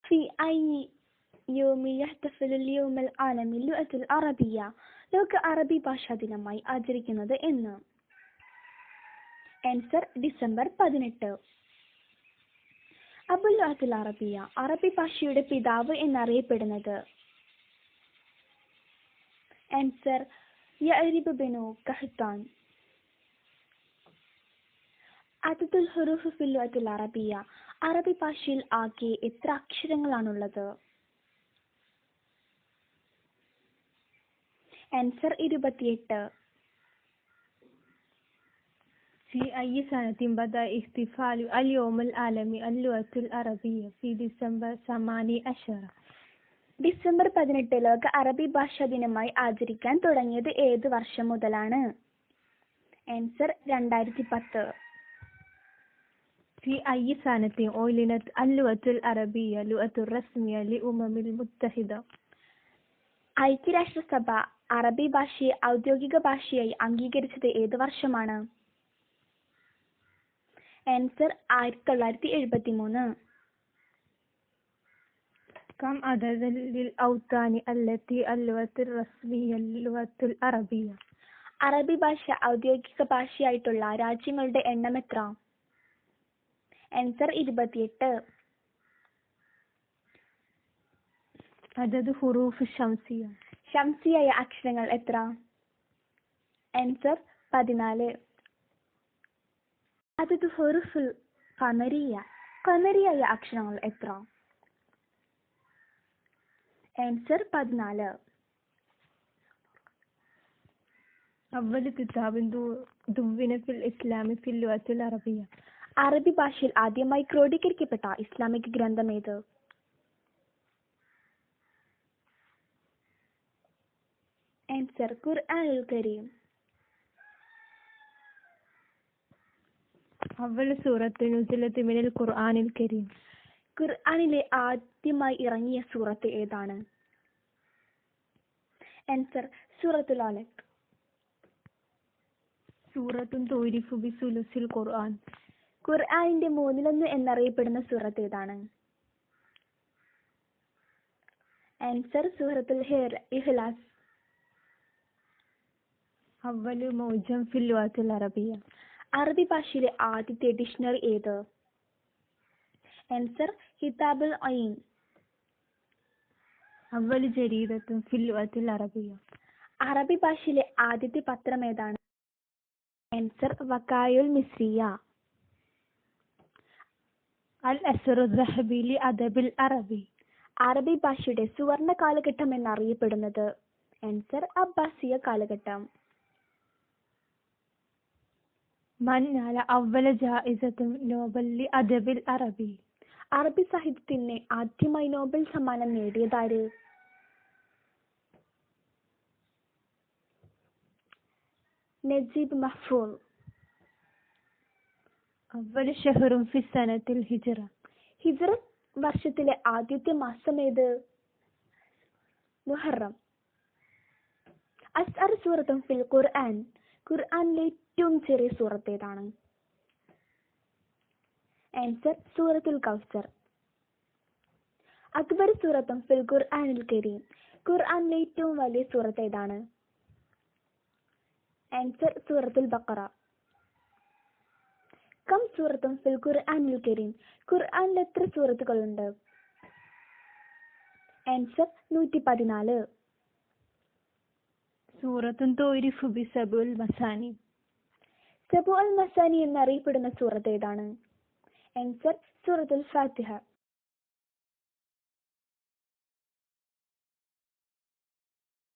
في أي يوم يحتفل اليوم العالمي للغة العربية ലോക അറബി ഭാഷാ ദിനമായി ആചരിക്കുന്നത് എന്ന്? Answer December 18. അബുൽ ലുഅത്തുൽ അറബിയ അറബി ഭാഷയുടെ പിതാവ് എന്നറിയപ്പെടുന്നത്? ആൻസർ യഅരിബ് ബിനു ഖഹ്താൻ. അദദുൽ ഹുറൂഫ് ഫിൽ ലുഅത്തുൽ അറബിയ അറബി ഭാഷയിൽ ആകെ എത്ര അക്ഷരങ്ങളാണുള്ളത്? ആൻസർ 28. في أي سنة بدأ احتفال اليوم العالمي للغة العربية في ديسمبر 18? ഡിസംബർ 18 ലോക അറബി ഭാഷാ ദിനമായി ആചരിക്കാൻ തുടങ്ങിയത് ഏത് വർഷം മുതലാണ്? ആൻസർ 2010. في أي سنة أعلنت اللغة العربية لغة رسمية للأمم المتحدة? ഐക്യരാഷ്ട്രസഭ അറബി ഭാഷയെ ഔദ്യോഗിക ഭാഷയായി അംഗീകരിച്ചത് ഏത് വർഷമാണ്? ആൻസർ 1973. كم عدد للأوطان التي اللغة الرسمية للغة العربية? അറബി ഭാഷ ഔദ്യോഗിക ഭാഷയായിട്ടുള്ള രാജ്യങ്ങളുടെ എണ്ണം എത്ര? ആൻസർ 28. عدد حروف الشمسية? ശംസിയായ അക്ഷരങ്ങൾ എത്ര? ആൻസർ 14. അദദ് ഹുറൂഫുൽ ഖമരിയ ഖമരിയായ അക്ഷരങ്ങൾ എത്ര? ആൻസർ 14. أول كتاب دون في الإسلام في اللغة العربية? അറബി ഭാഷയിൽ ആദ്യമായി ക്രോഡീകരിക്കപ്പെട്ട ഇസ്ലാമിക് ഗ്രന്ഥം ഏത്? ആൻസർ ഖുർആനുൽ കരീം. أول سورة نزلت من القرآن الكريم? ഖുർആനിലെ ആദ്യമായി ഇറങ്ങിയ സൂറത്ത് ഏതാണ്? ആൻസർ സൂറത്തുൽ അലഖ്. سورة تعرف بثلث القرآن? ഖുർആനിന്റെ 1/3 എന്നറിയപ്പെടുന്ന സൂറത്ത് ഏതാണ്? ആൻസർ സൂറത്തുൽ ഇഖ്ലാസ്. أول معجم في اللغة العربية? അറബി ഭാഷയിലെ ആദ്യത്തെ ഡിക്ഷണറി ഏത്? ആൻസർ കിതാബുൽ ഐൻ. أول جريدة في اللغة العربية? അറബി ഭാഷയിലെ ആദ്യത്തെ പത്രം ഏതാണ്? ആൻസർ വക്കായുൽ മിസ്രിയ. العصر الذهبي للأدب العربي? അറബി ഭാഷയുടെ സുവർണ കാലഘട്ടം എന്നറിയപ്പെടുന്നത്? ആൻസർ അബ്ബാസിയ കാലഘട്ടം. من نال أول جائزة نوبل للأدب العربي? അറബി സാഹിത്യത്തിന് ആദ്യമായി നോബൽ സമ്മാനം നേടിയതാര്? നജീബ് മഹ്ഫൂൾ. أول شهر في السنة الهجرة? ഹിജ്റ വർഷത്തിലെ ആദ്യത്തെ മാസം ഏത്? മുഹറം. അസ്അർ സൂറത്തും ഫിൽ ഖുർആൻ ഖുർആനിലെ ഏറ്റവും ചെറിയ സൂറത്ത് ഏതാണ്? ആൻസർ സൂറത്തുൽ കൗസർ. അക്ബർ സൂറത്തും ഫിൽ ഖുർആനിൽ കരീം ഖുർആനിലെ ഏറ്റവും വലിയ സൂറത്ത് ഏതാണ്? ആൻസർ സൂറത്തുൽ ബഖറ. കം സൂറത്തും ഫിൽ ഖുർആനിൽ കരീം ഖുർആനിൽ എത്ര സൂറത്തുകളുണ്ട്? ആൻസർ 114. سورة تعرف بسبع المثاني? സബുഅൽ മസാനി എന്നറിയപ്പെടുന്ന സൂറത്ത് ഏതാണ്? ആൻസർ സൂറത്തുൽ ഫാത്തിഹ.